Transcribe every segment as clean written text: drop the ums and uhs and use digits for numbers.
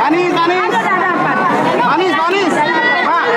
Manis, manis. Manis, manis. Pak.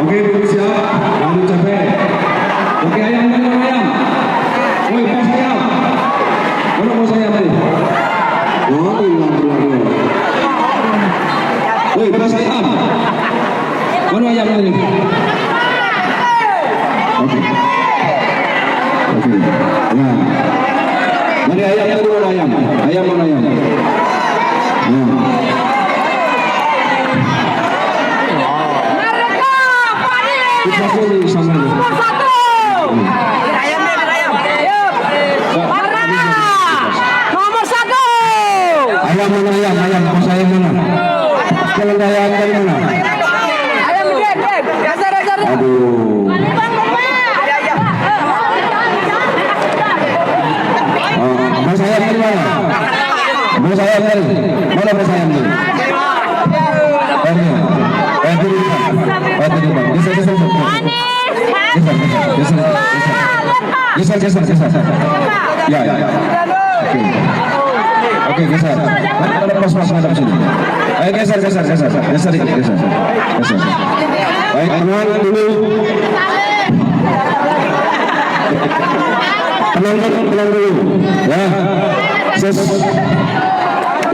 Oke, siap. Lalu capek. Oke, ayam, ayam. Woi, pas ayam. Mana mau ayam tadi? Oh, hilang. Woi, pas ayam. Mana ayam tadi? Oke. Ya. Mana ayam tadi? Mana ayam? Ayam mana ayam? Ya. Nomor satu. Ayam. Ayam mana ayam? Ayam pas ayam mana? Kalau ayam dari mana? Ayam gede. Dasar. Aduh. Mas ayam dari mana? Mas ayam dari mana? Mas ayam dari? Geser. Ya. Oke, geser. Ada pas ngadap sini. Ayo geser. Baik, teman dulu. Tenang dulu. Ya.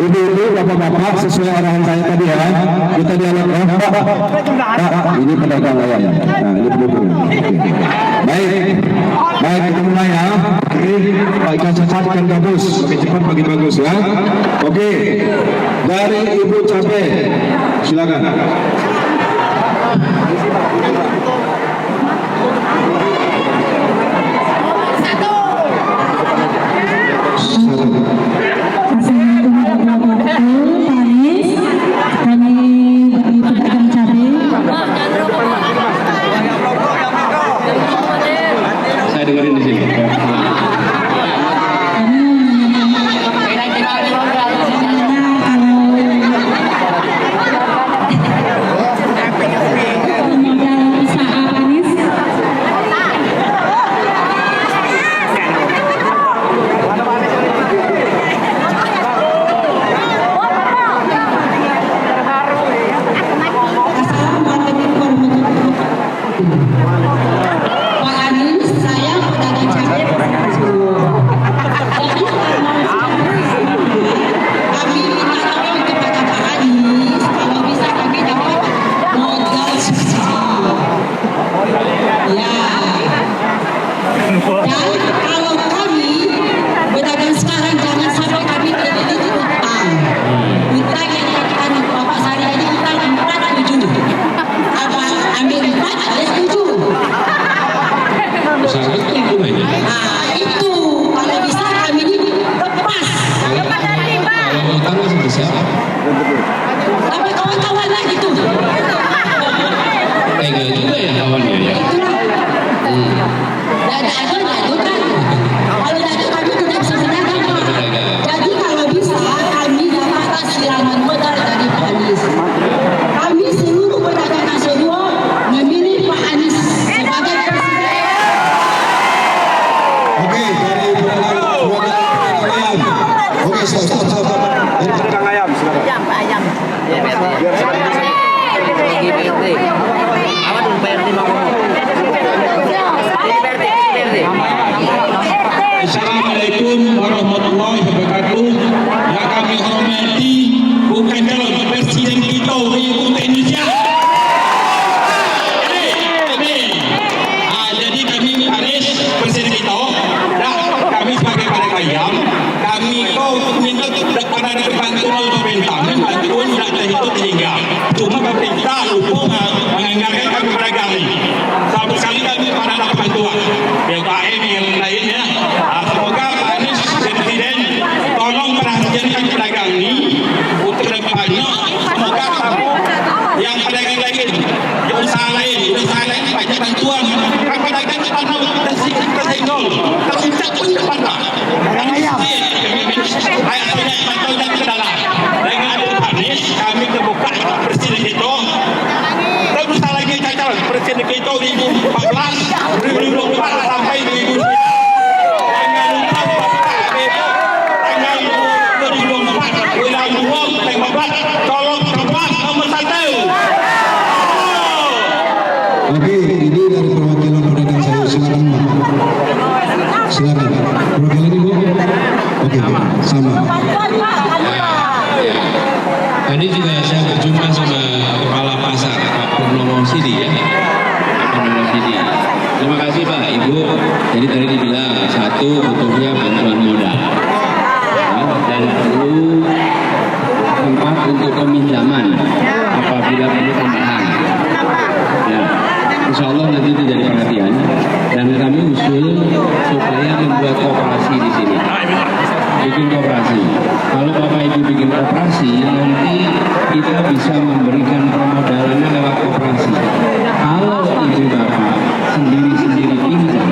Ibu-ibu, bapak-bapak, sesuai arahan saya tadi ya. Kita dialog. Pak, ini pedagang ayam. Nah, ini pendukung. Baik, kita mulai ya. Pak, ikan cepat, ikan gabus. Makin cepat, makin bagus ya. Oke, dari Ibu Cabe, silakan. Saya dengerin di sini. pedagang lain, usaha lain banyak bantuan. Pedagang tanah tersenggol, teruncap pun cepat. Ayat banyak bantuan dan kendala. Dengan Anies kami terbuka presiden itu. Terus lagi cacat presiden itu 2014, 2024 sampai 2009. Tolong terbang nomor 1. Oke, ini dari perwakilan pedagang sayur. Silakan, Mbak. Silakan. Perwakilan Ibu. Oke, sama. Tadi juga saya berjumpa sama kepala pasar Pak Purnomo Sidi ya. Pak Purnomo Sidi. Terima kasih Pak, Ibu. Jadi tadi dibilang satu butuhnya bantuan modal. Ya, dan perlu tempat untuk peminjaman apabila perlu tambahan. Ya, insya Allah nanti itu jadi perhatian dan kami usul supaya membuat kooperasi di sini. Bikin kooperasi. Kalau Bapak Ibu bikin kooperasi, nanti kita bisa memberikan permodalannya lewat kooperasi. Kalau Ibu Bapak sendiri-sendiri pinjam,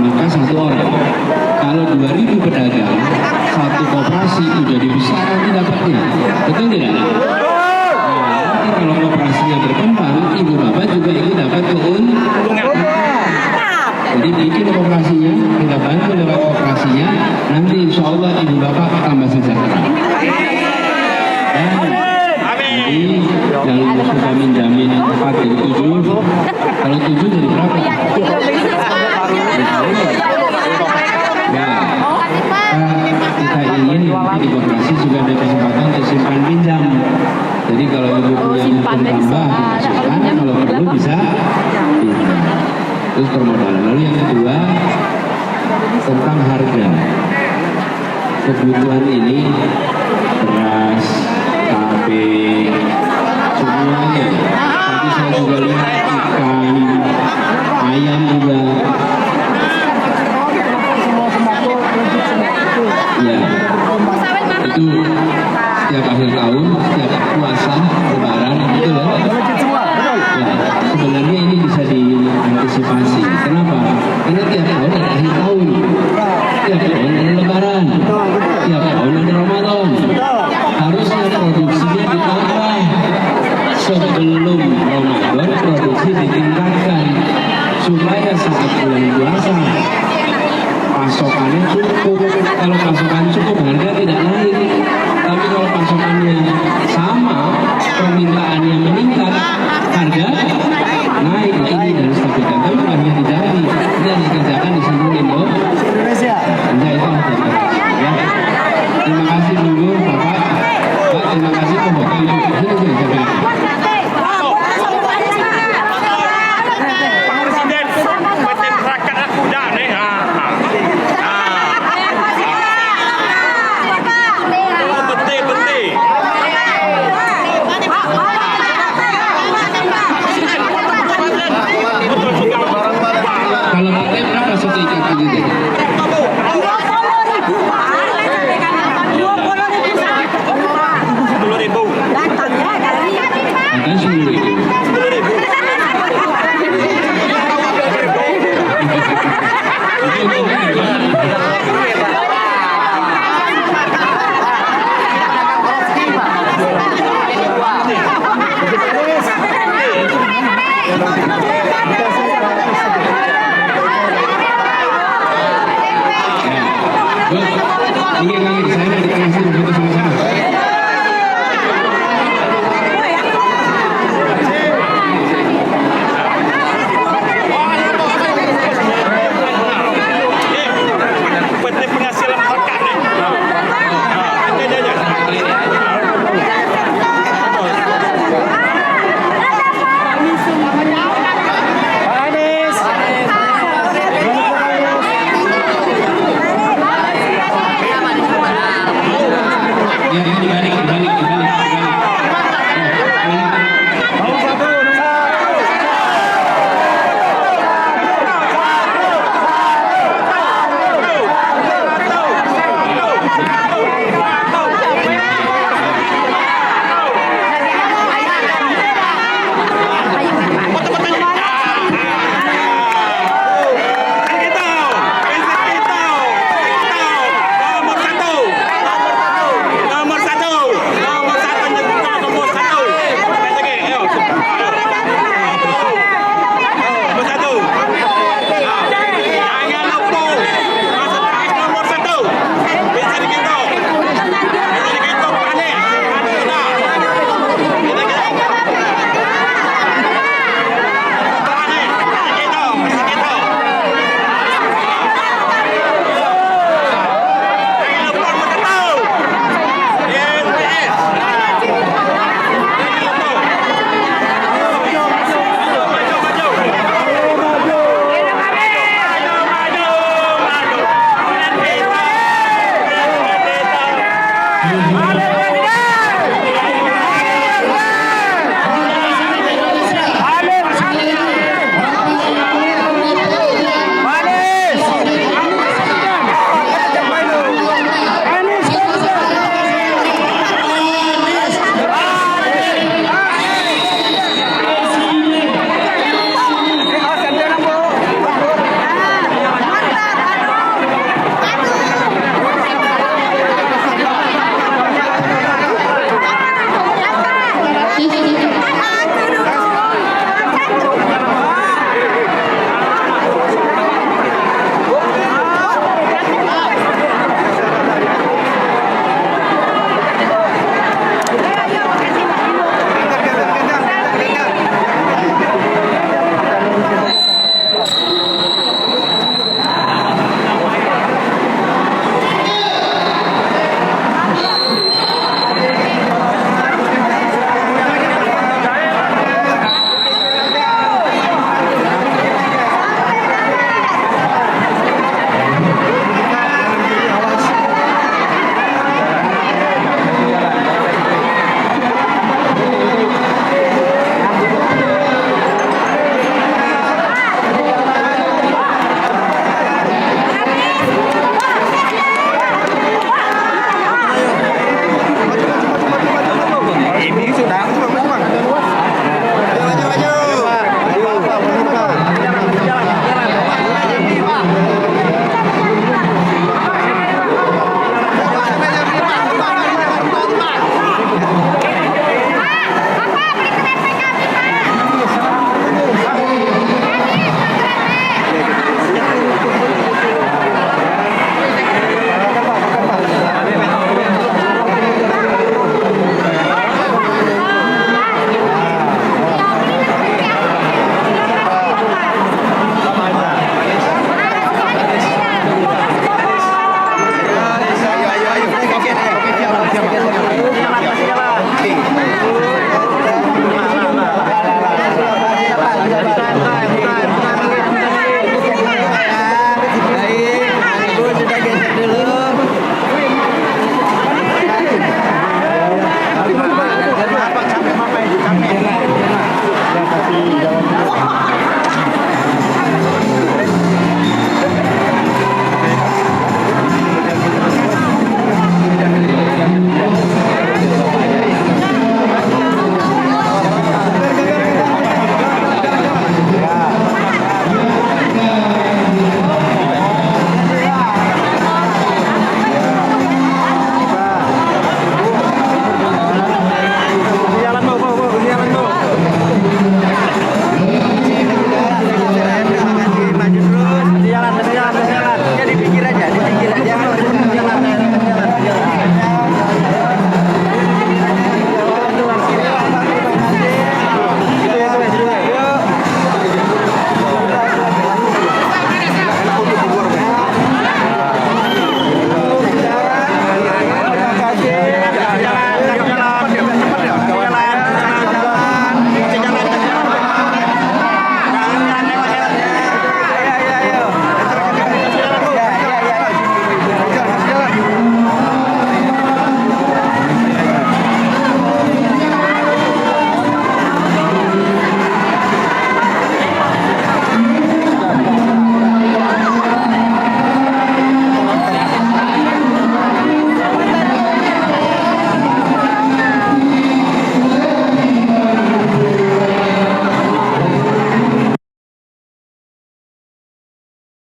maka satu orang. Kalau 2.000 pedagang, satu kooperasi itu jadi besar nanti dapatnya. Betul tidak? Nah, nanti kalau kooperasinya berkembang, Ibu Bapak juga ikut dapat keuntungan. Jadi bikin kooperasinya, kita bantu lewat kooperasinya, nanti insya Allah Ibu Bapak tambah sejahtera. Dan nanti yang suka minjamin 4 dari 7, kalau 7 jadi berapa? Ya, kita ingin nanti di kooperasi juga ada kesempatan untuk simpan pinjam. Jadi kalau Ibu punya untung tambah, dimasukkan, kalau perlu bisa pinjam. Terus permodalan. Lalu yang kedua tentang harga kebutuhan ini, beras, cabai, semuanya. Tadi saya juga lihat ikan, ayam juga. Ya, itu setiap akhir tahun, setiap puasa, lebaran, gitu ya. Ya, sebenarnya ini bisa diantisipasi. Kenapa? Karena tiap tahun ada akhir tahun, tiap tahun ada lebaran, tiap tahun ada Ramadan. Harusnya produksinya ditambah. Sebelum Ramadan produksi ditingkatkan supaya saat bulan puasa pasokannya cukup. Kalau pasokan cukup, harga tidak naik. Tapi kalau pasokannya sama, permintaannya meningkat, harga naik. Nah, ini harus stabilkan. Tapi bukannya dicari, ini harus dikerjakan di seluruh Indonesia. Ya, itu ya. Terima kasih dulu Bapak. Pak, terima kasih Bapak Ibu. Sini. Kalau pakai berapa satu ikan gitu? 10.000. Ada 10.000. Thank you.